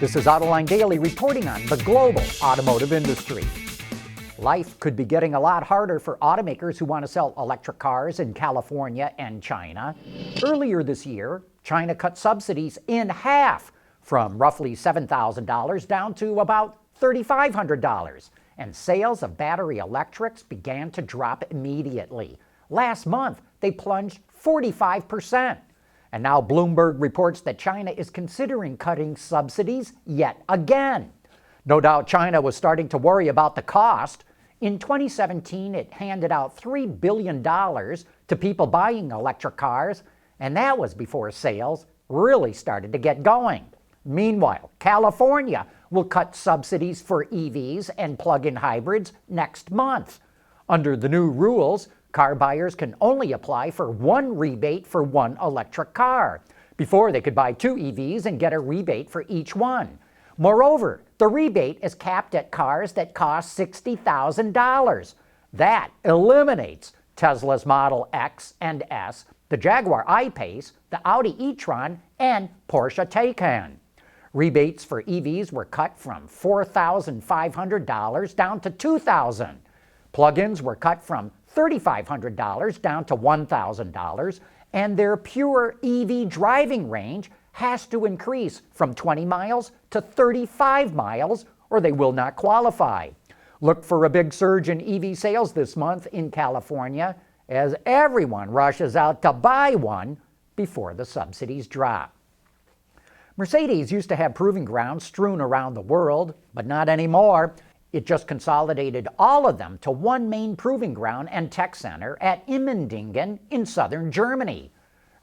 This is Autoline Daily reporting on the global automotive industry. Life could be getting a lot harder for automakers who want to sell electric cars in California and China. Earlier this year, China cut subsidies in half from roughly $7,000 down to about $3,500. And sales of battery electrics began to drop immediately. Last month, they plunged 45%. And now Bloomberg reports that China is considering cutting subsidies yet again. No doubt China was starting to worry about the cost. In 2017, it handed out $3 billion to people buying electric cars, and that was before sales really started to get going. Meanwhile, California will cut subsidies for EVs and plug-in hybrids next month. Under the new rules, car buyers can only apply for one rebate for one electric car. Before, they could buy two EVs and get a rebate for each one. Moreover, the rebate is capped at cars that cost $60,000. That eliminates Tesla's Model X and S, the Jaguar I-Pace, the Audi e-tron, and Porsche Taycan. Rebates for EVs were cut from $4,500 down to $2,000. Plug-ins were cut from $3,500 down to $1,000, and their pure EV driving range has to increase from 20 miles to 35 miles, or they will not qualify. Look for a big surge in EV sales this month in California as everyone rushes out to buy one before the subsidies drop. Mercedes used to have proving grounds strewn around the world, but not anymore. It just consolidated all of them to one main proving ground and tech center at Immendingen in southern Germany.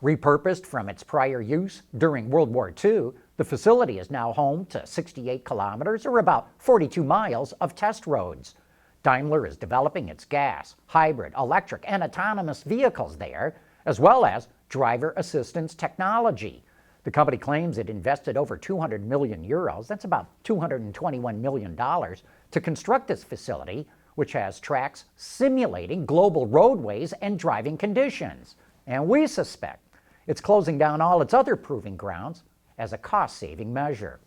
Repurposed from its prior use during World War II, the facility is now home to 68 kilometers, or about 42 miles, of test roads. Daimler is developing its gas, hybrid, electric, and autonomous vehicles there, as well as driver assistance technology. The company claims it invested over 200 million euros, that's about $221 million, to construct this facility, which has tracks simulating global roadways and driving conditions. And we suspect it's closing down all its other proving grounds as a cost-saving measure.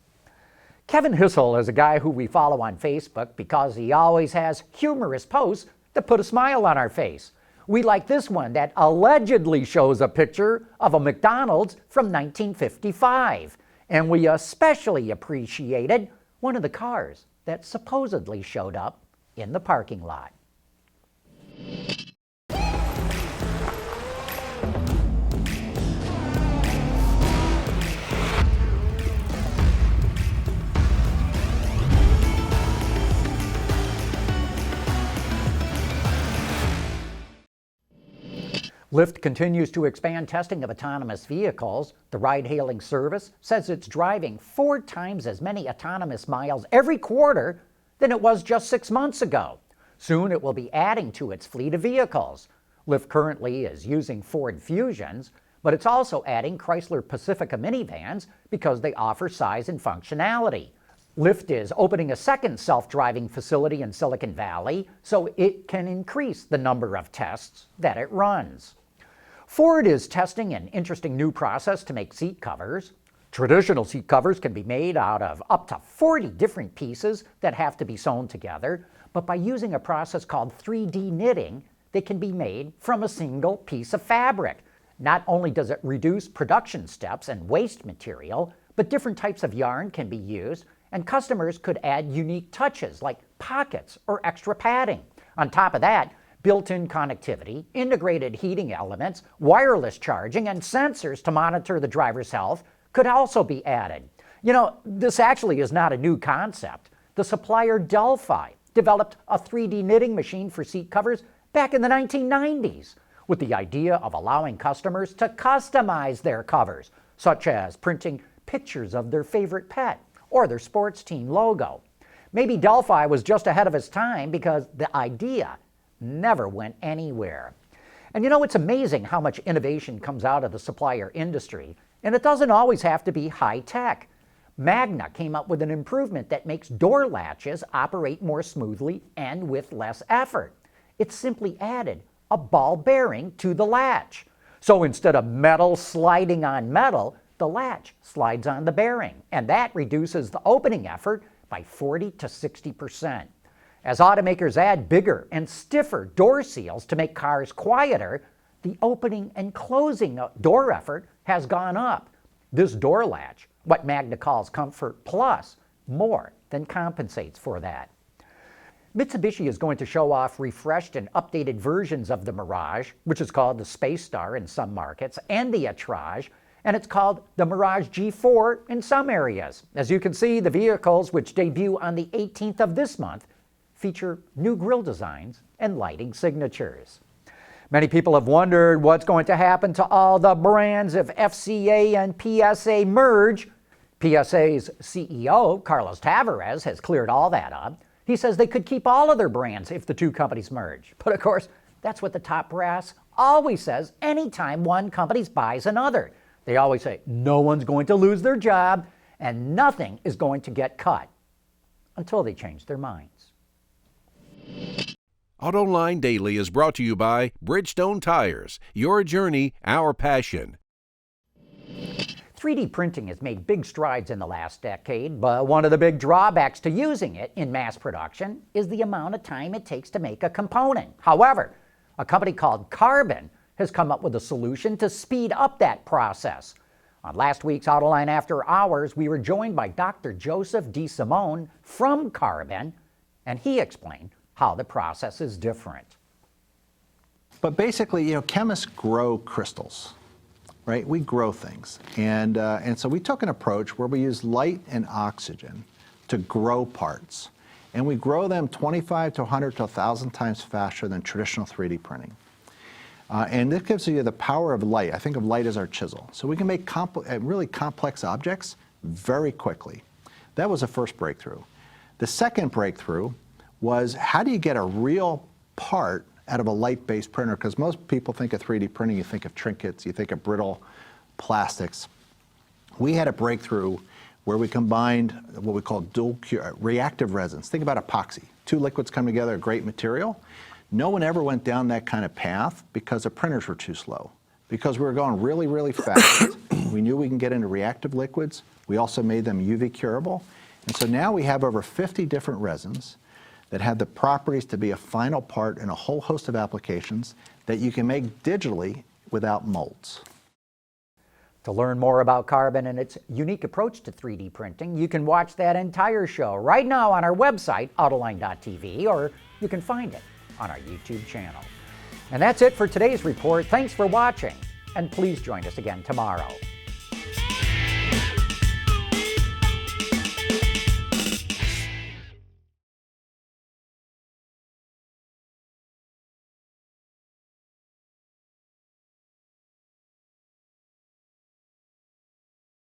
Kevin Hissel is a guy who we follow on Facebook because he always has humorous posts that put a smile on our face. We like this one that allegedly shows a picture of a McDonald's from 1955. And we especially appreciated one of the cars that supposedly showed up in the parking lot. Lyft continues to expand testing of autonomous vehicles. The ride-hailing service says it's driving 4 times as many autonomous miles every quarter than it was just 6 months ago. Soon it will be adding to its fleet of vehicles. Lyft currently is using Ford Fusions, but it's also adding Chrysler Pacifica minivans because they offer size and functionality. Lyft is opening a second self-driving facility in Silicon Valley so it can increase the number of tests that it runs. Ford is testing an interesting new process to make seat covers. Traditional seat covers can be made out of up to 40 different pieces that have to be sewn together, but by using a process called 3D knitting, they can be made from a single piece of fabric. Not only does it reduce production steps and waste material, but different types of yarn can be used, and customers could add unique touches like pockets or extra padding. On top of that, built-in connectivity, integrated heating elements, wireless charging, and sensors to monitor the driver's health could also be added. You know, this actually is not a new concept. The supplier Delphi developed a 3D knitting machine for seat covers back in the 1990s, with the idea of allowing customers to customize their covers, such as printing pictures of their favorite pet or their sports team logo. Maybe Delphi was just ahead of its time because the idea never went anywhere. And you know, it's amazing how much innovation comes out of the supplier industry, and it doesn't always have to be high-tech. Magna came up with an improvement that makes door latches operate more smoothly and with less effort. It simply added a ball bearing to the latch. So instead of metal sliding on metal, the latch slides on the bearing, and that reduces the opening effort by 40 to 60%. As automakers add bigger and stiffer door seals to make cars quieter, the opening and closing door effort has gone up. This door latch, what Magna calls Comfort Plus, more than compensates for that. Mitsubishi is going to show off refreshed and updated versions of the Mirage, which is called the Space Star in some markets, and the Attrage, and it's called the Mirage G4 in some areas. As you can see, the vehicles, which debut on the 18th of this month, feature new grille designs and lighting signatures. Many people have wondered what's going to happen to all the brands if FCA and PSA merge. PSA's CEO, Carlos Tavares, has cleared all that up. He says they could keep all of their brands if the two companies merge. But of course, that's what the top brass always says anytime one company buys another. They always say no one's going to lose their job and nothing is going to get cut until they change their minds. Autoline Daily is brought to you by Bridgestone Tires. Your journey, our passion. 3D printing has made big strides in the last decade, but one of the big drawbacks to using it in mass production is the amount of time it takes to make a component. However, a company called Carbon has come up with a solution to speed up that process. On last week's Autoline After Hours, we were joined by Dr. Joseph DeSimone from Carbon, and he explained how the process is different. But basically, chemists grow crystals. Right? We grow things. And so we took an approach where we use light and oxygen to grow parts. And we grow them 25 to 100 to 1,000 times faster than traditional 3D printing. And this gives you the power of light. I think of light as our chisel. So we can make really complex objects very quickly. That was the first breakthrough. The second breakthrough was how do you get a real part out of a light-based printer? Because most people think of 3D printing, you think of trinkets, you think of brittle plastics. We had a breakthrough where we combined what we call dual reactive resins. Think about epoxy. Two liquids come together, a great material. No one ever went down that kind of path because the printers were too slow. Because we were going really, really fast. We knew we can get into reactive liquids. We also made them UV curable. And so now we have over 50 different resins that have the properties to be a final part in a whole host of applications that you can make digitally without molds. To learn more about Carbon and its unique approach to 3D printing, you can watch that entire show right now on our website, Autoline.tv, or you can find it on our YouTube channel. And that's it for today's report. Thanks for watching, and please join us again tomorrow.